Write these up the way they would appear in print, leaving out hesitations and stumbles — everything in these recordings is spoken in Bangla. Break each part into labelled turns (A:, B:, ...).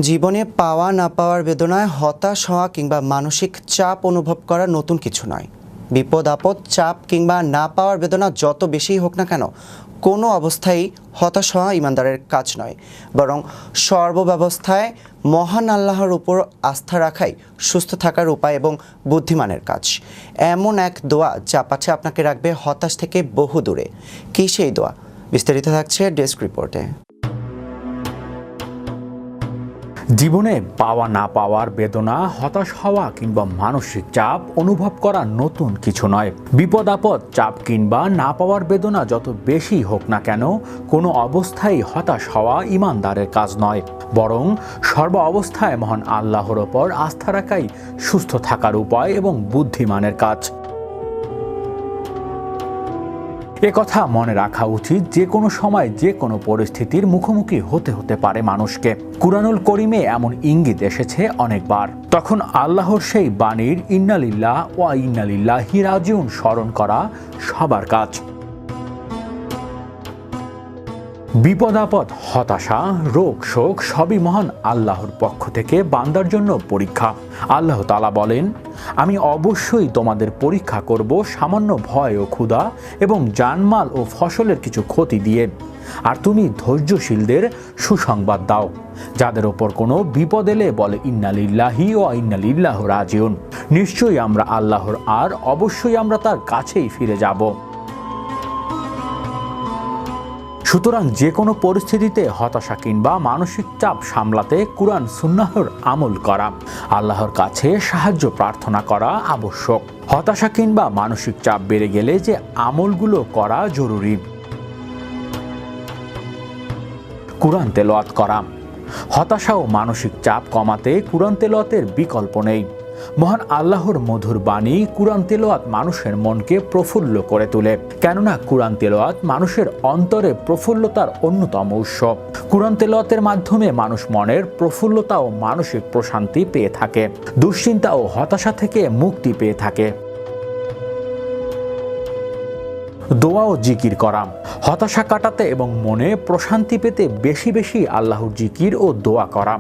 A: জীবনে পাওয়া না পাওয়ার বেদনায় হতাশ হওয়া কিংবা মানসিক চাপ অনুভব করা নতুন কিছু নয়। বিপদ আপদ, চাপ কিংবা না পাওয়ার বেদনা যত বেশিই হোক না কেন, কোনো অবস্থায় হতাশ হওয়া ইমানদারের কাজ নয়, বরং সর্বব্যবস্থায় মহান আল্লাহর উপর আস্থা রাখাই সুস্থ থাকার উপায় এবং বুদ্ধিমানের কাজ। এমন এক দোয়া যা পাছে আপনাকে রাখবে হতাশ থেকে বহু দূরে। কী সেই দোয়া? বিস্তারিত থাকছে ডেস্ক রিপোর্টে।
B: জীবনে পাওয়া না পাওয়ার বেদনা, হতাশ হওয়া কিংবা মানসিক চাপ অনুভব করা নতুন কিছু নয়। বিপদ আপদ, চাপ কিংবা না পাওয়ার বেদনা যত বেশি হোক না কেন, কোনো অবস্থায় হতাশ হওয়া ইমানদারের কাজ নয়, বরং সর্ব অবস্থায় মহান আল্লাহর ওপর আস্থা রাখাই সুস্থ থাকার উপায় এবং বুদ্ধিমানের কাজ। কথা মনে রাখা উচিত, যে কোনো সময় যে কোনো পরিস্থিতির মুখোমুখি হতে পারে মানুষকে। কুরআনুল করিমে এমন ইঙ্গিত এসেছে অনেকবার। তখন আল্লাহর সেই বাণীর ইন্না লিল্লাহ ওয়া ইন্না ইলাইহি রাজিউন স্মরণ করা সবার কাজ। বিপদ আপদ, হতাশা, রোগ শোক সবই মহান আল্লাহর পক্ষ থেকে বান্দার জন্য পরীক্ষা। আল্লাহ তাআলা বলেন, আমি অবশ্যই তোমাদের পরীক্ষা করব সামান্য ভয় ও ক্ষুধা এবং জানমাল ও ফসলের কিছু ক্ষতি দিয়ে, আর তুমি ধৈর্যশীলদের সুসংবাদ দাও। যাদের ওপর কোনো বিপদ এলে বলে ইন্না লিল্লাহি ওয়া ইন্না ইলাইহি রাজিউন, নিশ্চয়ই আমরা আল্লাহর আর অবশ্যই আমরা তার কাছেই ফিরে যাব। সুতরাং যে কোনো পরিস্থিতিতে হতাশা কিংবা মানসিক চাপ সামলাতে কুরআন সুন্নাহর আমল করা, আল্লাহর কাছে সাহায্য প্রার্থনা করা আবশ্যক। হতাশা কিংবা মানসিক চাপ বেড়ে গেলে যে আমলগুলো করা জরুরি: কুরআন তেলাওয়াত করা। হতাশা ও মানসিক চাপ কমাতে কুরআন তেলাওয়াতের বিকল্প নেই। মহান আল্লাহর মধুর বাণী কুরআন তেলাওয়াত মানুষের মনকে প্রফুল্ল করে তোলে, কেননা কুরআন তেলাওয়াত মানুষের অন্তরে প্রফুল্লতার অন্যতম উৎস। কুরআন তেলাওয়াতের মাধ্যমে মানুষ মনের প্রফুল্লতা ও মানসিক প্রশান্তি পেয়ে থাকে, দুশ্চিন্তা ও হতাশা থেকে মুক্তি পেয়ে থাকে। দোয়া ও জিকির করা। হতাশা কাটাতে এবং মনে প্রশান্তি পেতে বেশি বেশি আল্লাহর জিকির ও দোয়া করা,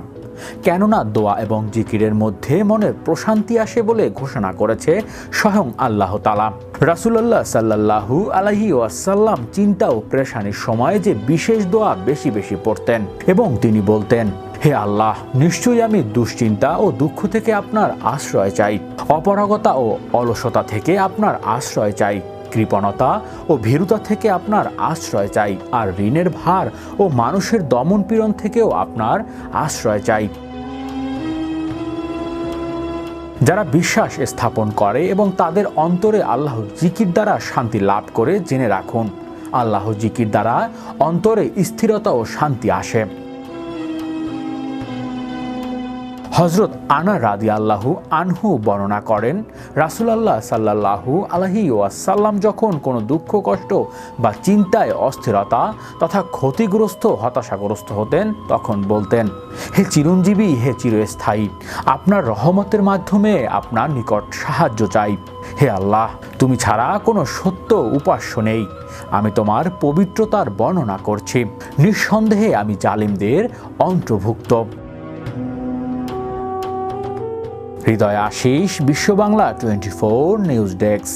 B: কেননা দোয়া এবং জিকিরের মধ্যে মনের প্রশান্তি আসে বলে ঘোষণা করেছে স্বয়ং আল্লাহ তাআলা। রাসূলুল্লাহ সাল্লাল্লাহু আলাইহি ওয়াসাল্লাম চিন্তা ও পেরেশানির সময় যে বিশেষ দোয়া বেশি বেশি পড়তেন এবং তিনি বলতেন, হে আল্লাহ, নিশ্চয়ই আমি দুশ্চিন্তা ও দুঃখ থেকে আপনার আশ্রয় চাই, অপারগতা ও অলসতা থেকে আপনার আশ্রয় চাই, কৃপণতা ও ভীরুতা থেকে আপনার আশ্রয় চাই, আর ঋণের ভার ও মানুষের দমন পীড়ন থেকেও আপনার আশ্রয় চাই। যারা বিশ্বাস স্থাপন করে এবং তাদের অন্তরে আল্লাহর জিকির দ্বারা শান্তি লাভ করে, জেনে রাখুন, আল্লাহর জিকির দ্বারা অন্তরে স্থিরতা ও শান্তি আসে। হযরত আনা রাদিয়াল্লাহু আনহু বর্ণনা করেন, রাসূলুল্লাহ সাল্লাল্লাহু আলাইহি ওয়াসাল্লাম যখন কোনো দুঃখ কষ্ট বা চিন্তায় অস্থিরতা তথা ক্ষতিগ্রস্ত হতাশাগ্রস্ত হতেন, তখন বলতেন, হে চিরঞ্জীবী, হে চিরস্থায়ী, আপনার রহমতের মাধ্যমে আপনার নিকট সাহায্য চাই। হে আল্লাহ, তুমি ছাড়া কোনো সত্য উপাস্য নেই। আমি তোমার পবিত্রতার বর্ণনা করছি। নিঃসন্দেহে আমি জালিমদের অন্তর্ভুক্ত। হৃদয় আশিস, বিশ্ব বাংলা 24 নিউজ ডেস্ক।